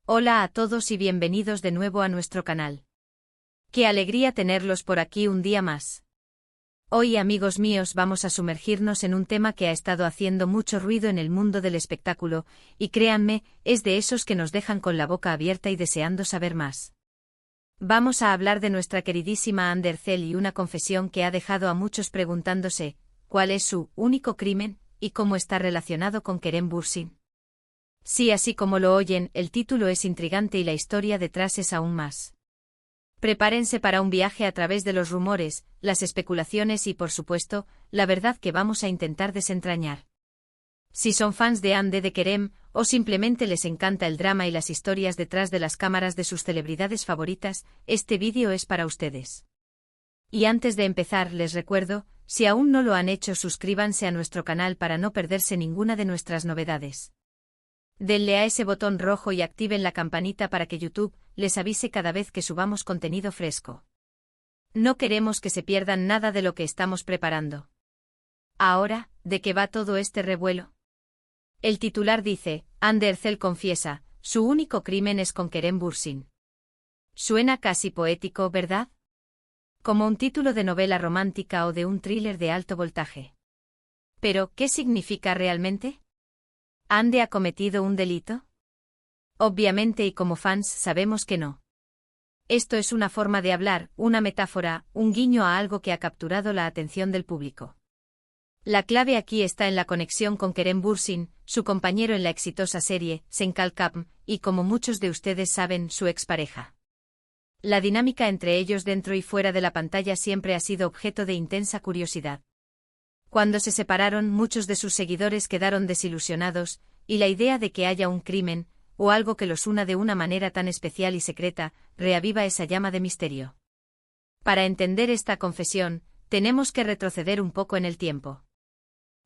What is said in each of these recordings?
Hola a todos y bienvenidos de nuevo a nuestro canal. Qué alegría tenerlos por aquí un día más. Hoy, amigos míos, vamos a sumergirnos en un tema que ha estado haciendo mucho ruido en el mundo del espectáculo, y créanme, es de esos que nos dejan con la boca abierta y deseando saber más. Vamos a hablar de nuestra queridísima Ander Zell y una confesión que ha dejado a muchos preguntándose, ¿cuál es su único crimen, y cómo está relacionado con Kerem Bürsin? Sí, así como lo oyen, el título es intrigante y la historia detrás es aún más. Prepárense para un viaje a través de los rumores, las especulaciones y, por supuesto, la verdad que vamos a intentar desentrañar. Si son fans de Hande de Kerem, o simplemente les encanta el drama y las historias detrás de las cámaras de sus celebridades favoritas, este vídeo es para ustedes. Y antes de empezar, les recuerdo, si aún no lo han hecho, suscríbanse a nuestro canal para no perderse ninguna de nuestras novedades. Denle a ese botón rojo y activen la campanita para que YouTube les avise cada vez que subamos contenido fresco. No queremos que se pierdan nada de lo que estamos preparando. Ahora, ¿de qué va todo este revuelo? El titular dice, Ander Zell confiesa, su único crimen es con Kerem Bürsin. Suena casi poético, ¿verdad? Como un título de novela romántica o de un thriller de alto voltaje. Pero, ¿qué significa realmente? ¿Hande ha cometido un delito? Obviamente, y como fans sabemos que no. Esto es una forma de hablar, una metáfora, un guiño a algo que ha capturado la atención del público. La clave aquí está en la conexión con Kerem Bürsin, su compañero en la exitosa serie Senkal Kapm, y como muchos de ustedes saben, su expareja. La dinámica entre ellos dentro y fuera de la pantalla siempre ha sido objeto de intensa curiosidad. Cuando se separaron, muchos de sus seguidores quedaron desilusionados, y la idea de que haya un crimen, o algo que los una de una manera tan especial y secreta, reaviva esa llama de misterio. Para entender esta confesión, tenemos que retroceder un poco en el tiempo.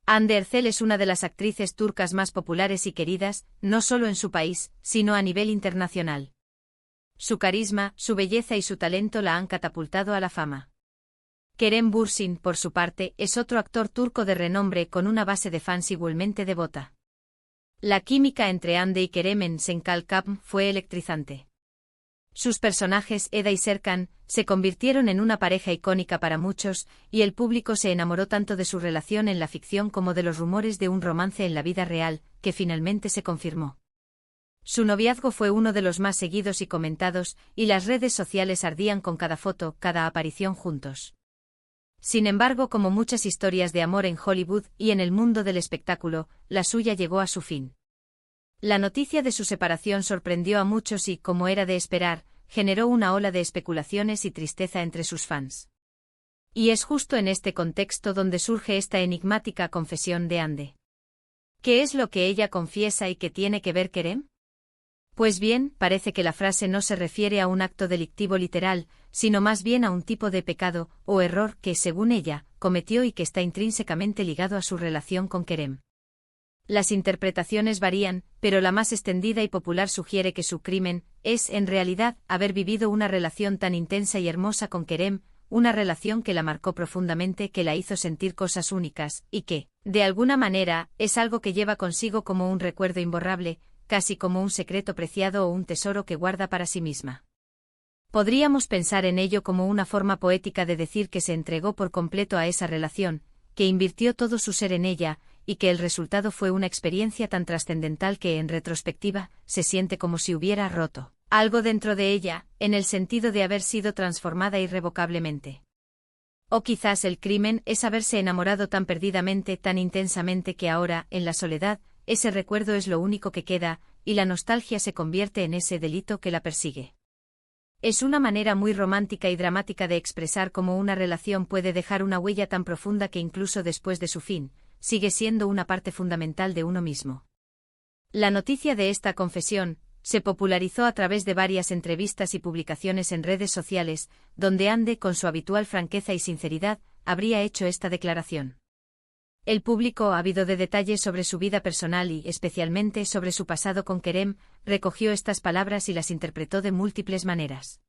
Ander Zell es una de las actrices turcas más populares y queridas, no solo en su país, sino a nivel internacional. Su carisma, su belleza y su talento la han catapultado a la fama. Kerem Bürsin, por su parte, es otro actor turco de renombre con una base de fans igualmente devota. La química entre Hande y Kerem en Senkal Kapm fue electrizante. Sus personajes, Eda y Serkan, se convirtieron en una pareja icónica para muchos, y el público se enamoró tanto de su relación en la ficción como de los rumores de un romance en la vida real, que finalmente se confirmó. Su noviazgo fue uno de los más seguidos y comentados, y las redes sociales ardían con cada foto, cada aparición juntos. Sin embargo, como muchas historias de amor en Hollywood y en el mundo del espectáculo, la suya llegó a su fin. La noticia de su separación sorprendió a muchos y, como era de esperar, generó una ola de especulaciones y tristeza entre sus fans. Y es justo en este contexto donde surge esta enigmática confesión de Hande. ¿Qué es lo que ella confiesa y qué tiene que ver Kerem? Pues bien, parece que la frase no se refiere a un acto delictivo literal, sino más bien a un tipo de pecado o error que, según ella, cometió y que está intrínsecamente ligado a su relación con Kerem. Las interpretaciones varían, pero la más extendida y popular sugiere que su crimen es, en realidad, haber vivido una relación tan intensa y hermosa con Kerem, una relación que la marcó profundamente, que la hizo sentir cosas únicas, y que, de alguna manera, es algo que lleva consigo como un recuerdo imborrable, casi como un secreto preciado o un tesoro que guarda para sí misma. Podríamos pensar en ello como una forma poética de decir que se entregó por completo a esa relación, que invirtió todo su ser en ella, y que el resultado fue una experiencia tan trascendental que, en retrospectiva, se siente como si hubiera roto algo dentro de ella, en el sentido de haber sido transformada irrevocablemente. O quizás el crimen es haberse enamorado tan perdidamente, tan intensamente que ahora, en la soledad, ese recuerdo es lo único que queda, y la nostalgia se convierte en ese delito que la persigue. Es una manera muy romántica y dramática de expresar cómo una relación puede dejar una huella tan profunda que incluso después de su fin, sigue siendo una parte fundamental de uno mismo. La noticia de esta confesión se popularizó a través de varias entrevistas y publicaciones en redes sociales, donde Hande, con su habitual franqueza y sinceridad, habría hecho esta declaración. El público, ávido de detalles sobre su vida personal y, especialmente, sobre su pasado con Kerem, recogió estas palabras y las interpretó de múltiples maneras.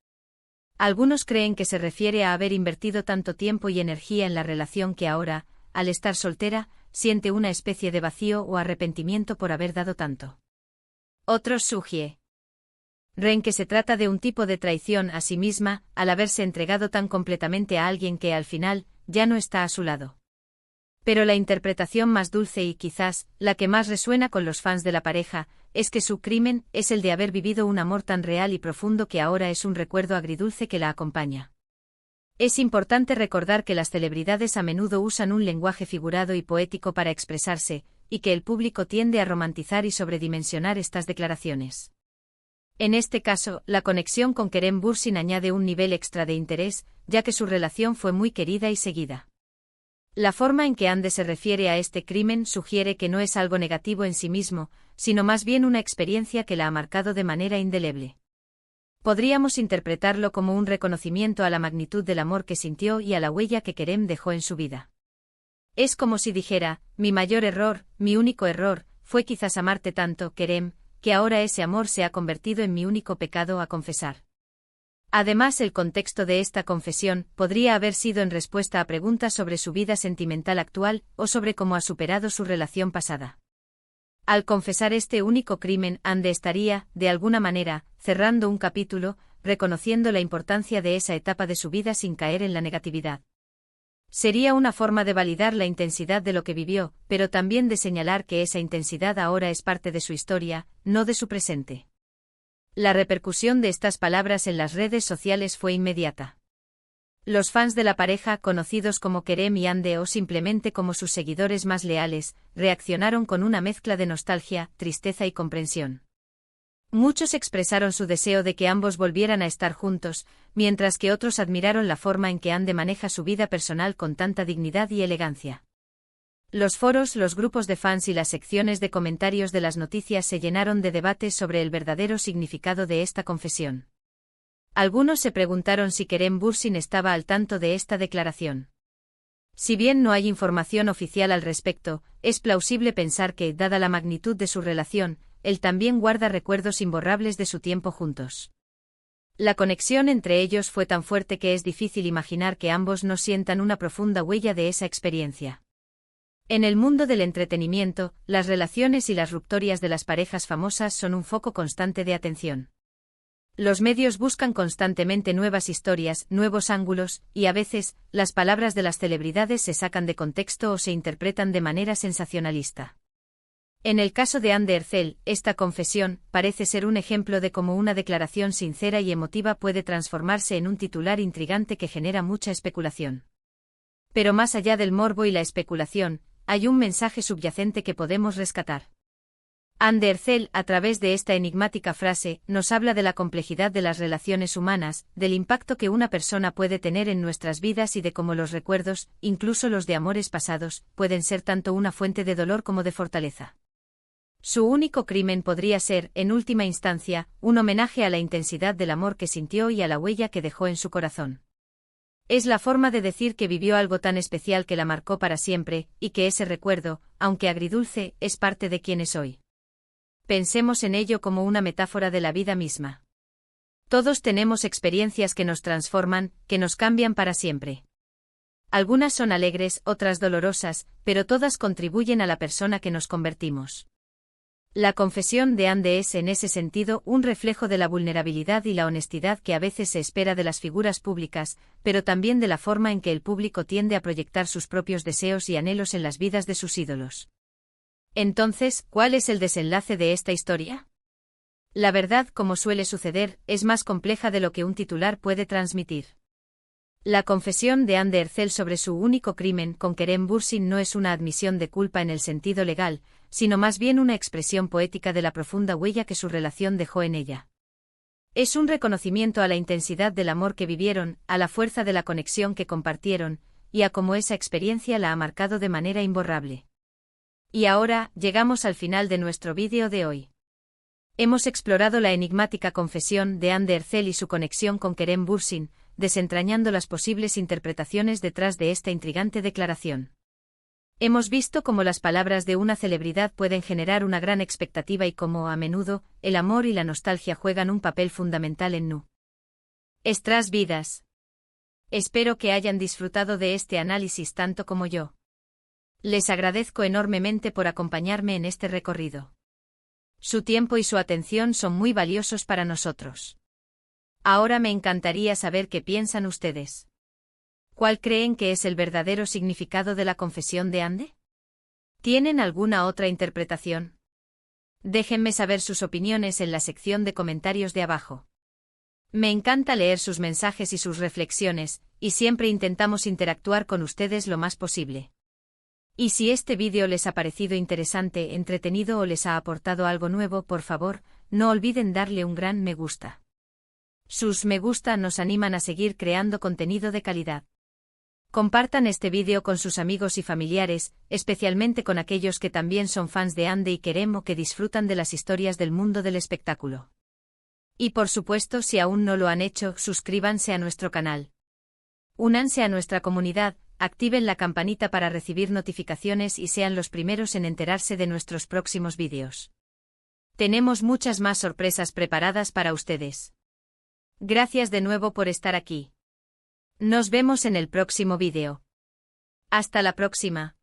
Algunos creen que se refiere a haber invertido tanto tiempo y energía en la relación que ahora, al estar soltera, siente una especie de vacío o arrepentimiento por haber dado tanto. Otros sugieren Ren que se trata de un tipo de traición a sí misma, al haberse entregado tan completamente a alguien que al final, ya no está a su lado. Pero la interpretación más dulce y quizás, la que más resuena con los fans de la pareja, es que su crimen es el de haber vivido un amor tan real y profundo que ahora es un recuerdo agridulce que la acompaña. Es importante recordar que las celebridades a menudo usan un lenguaje figurado y poético para expresarse, y que el público tiende a romantizar y sobredimensionar estas declaraciones. En este caso, la conexión con Kerem Bürsin añade un nivel extra de interés, ya que su relación fue muy querida y seguida. La forma en que Hande se refiere a este crimen sugiere que no es algo negativo en sí mismo, sino más bien una experiencia que la ha marcado de manera indeleble. Podríamos interpretarlo como un reconocimiento a la magnitud del amor que sintió y a la huella que Kerem dejó en su vida. Es como si dijera, mi mayor error, mi único error, fue quizás amarte tanto, Kerem, que ahora ese amor se ha convertido en mi único pecado a confesar. Además, el contexto de esta confesión podría haber sido en respuesta a preguntas sobre su vida sentimental actual o sobre cómo ha superado su relación pasada. Al confesar este único crimen, Hande estaría, de alguna manera, cerrando un capítulo, reconociendo la importancia de esa etapa de su vida sin caer en la negatividad. Sería una forma de validar la intensidad de lo que vivió, pero también de señalar que esa intensidad ahora es parte de su historia, no de su presente. La repercusión de estas palabras en las redes sociales fue inmediata. Los fans de la pareja, conocidos como Kerem y Hande o simplemente como sus seguidores más leales, reaccionaron con una mezcla de nostalgia, tristeza y comprensión. Muchos expresaron su deseo de que ambos volvieran a estar juntos, mientras que otros admiraron la forma en que Hande maneja su vida personal con tanta dignidad y elegancia. Los foros, los grupos de fans y las secciones de comentarios de las noticias se llenaron de debates sobre el verdadero significado de esta confesión. Algunos se preguntaron si Kerem Bürsin estaba al tanto de esta declaración. Si bien no hay información oficial al respecto, es plausible pensar que, dada la magnitud de su relación, él también guarda recuerdos imborrables de su tiempo juntos. La conexión entre ellos fue tan fuerte que es difícil imaginar que ambos no sientan una profunda huella de esa experiencia. En el mundo del entretenimiento, las relaciones y las rupturas de las parejas famosas son un foco constante de atención. Los medios buscan constantemente nuevas historias, nuevos ángulos, y a veces, las palabras de las celebridades se sacan de contexto o se interpretan de manera sensacionalista. En el caso de Hande Erçel, esta confesión parece ser un ejemplo de cómo una declaración sincera y emotiva puede transformarse en un titular intrigante que genera mucha especulación. Pero más allá del morbo y la especulación, hay un mensaje subyacente que podemos rescatar. Hande Erçel, a través de esta enigmática frase, nos habla de la complejidad de las relaciones humanas, del impacto que una persona puede tener en nuestras vidas y de cómo los recuerdos, incluso los de amores pasados, pueden ser tanto una fuente de dolor como de fortaleza. Su único crimen podría ser, en última instancia, un homenaje a la intensidad del amor que sintió y a la huella que dejó en su corazón. Es la forma de decir que vivió algo tan especial que la marcó para siempre, y que ese recuerdo, aunque agridulce, es parte de quien es hoy. Pensemos en ello como una metáfora de la vida misma. Todos tenemos experiencias que nos transforman, que nos cambian para siempre. Algunas son alegres, otras dolorosas, pero todas contribuyen a la persona que nos convertimos. La confesión de Hande es en ese sentido un reflejo de la vulnerabilidad y la honestidad que a veces se espera de las figuras públicas, pero también de la forma en que el público tiende a proyectar sus propios deseos y anhelos en las vidas de sus ídolos. Entonces, ¿cuál es el desenlace de esta historia? La verdad, como suele suceder, es más compleja de lo que un titular puede transmitir. La confesión de Hande Erçel sobre su único crimen con Kerem Bürsin no es una admisión de culpa en el sentido legal, sino más bien una expresión poética de la profunda huella que su relación dejó en ella. Es un reconocimiento a la intensidad del amor que vivieron, a la fuerza de la conexión que compartieron, y a cómo esa experiencia la ha marcado de manera imborrable. Y ahora, llegamos al final de nuestro vídeo de hoy. Hemos explorado la enigmática confesión de Hande Erçel y su conexión con Kerem Bürsin, desentrañando las posibles interpretaciones detrás de esta intrigante declaración. Hemos visto cómo las palabras de una celebridad pueden generar una gran expectativa y cómo, a menudo, el amor y la nostalgia juegan un papel fundamental en nuestras vidas. Espero que hayan disfrutado de este análisis tanto como yo. Les agradezco enormemente por acompañarme en este recorrido. Su tiempo y su atención son muy valiosos para nosotros. Ahora me encantaría saber qué piensan ustedes. ¿Cuál creen que es el verdadero significado de la confesión de Ande? ¿Tienen alguna otra interpretación? Déjenme saber sus opiniones en la sección de comentarios de abajo. Me encanta leer sus mensajes y sus reflexiones, y siempre intentamos interactuar con ustedes lo más posible. Y si este vídeo les ha parecido interesante, entretenido o les ha aportado algo nuevo, por favor, no olviden darle un gran me gusta. Sus me gusta nos animan a seguir creando contenido de calidad. Compartan este vídeo con sus amigos y familiares, especialmente con aquellos que también son fans de Ande y queremos que disfrutan de las historias del mundo del espectáculo. Y por supuesto, si aún no lo han hecho, suscríbanse a nuestro canal. Únanse a nuestra comunidad, activen la campanita para recibir notificaciones y sean los primeros en enterarse de nuestros próximos vídeos. Tenemos muchas más sorpresas preparadas para ustedes. Gracias de nuevo por estar aquí. Nos vemos en el próximo vídeo. Hasta la próxima.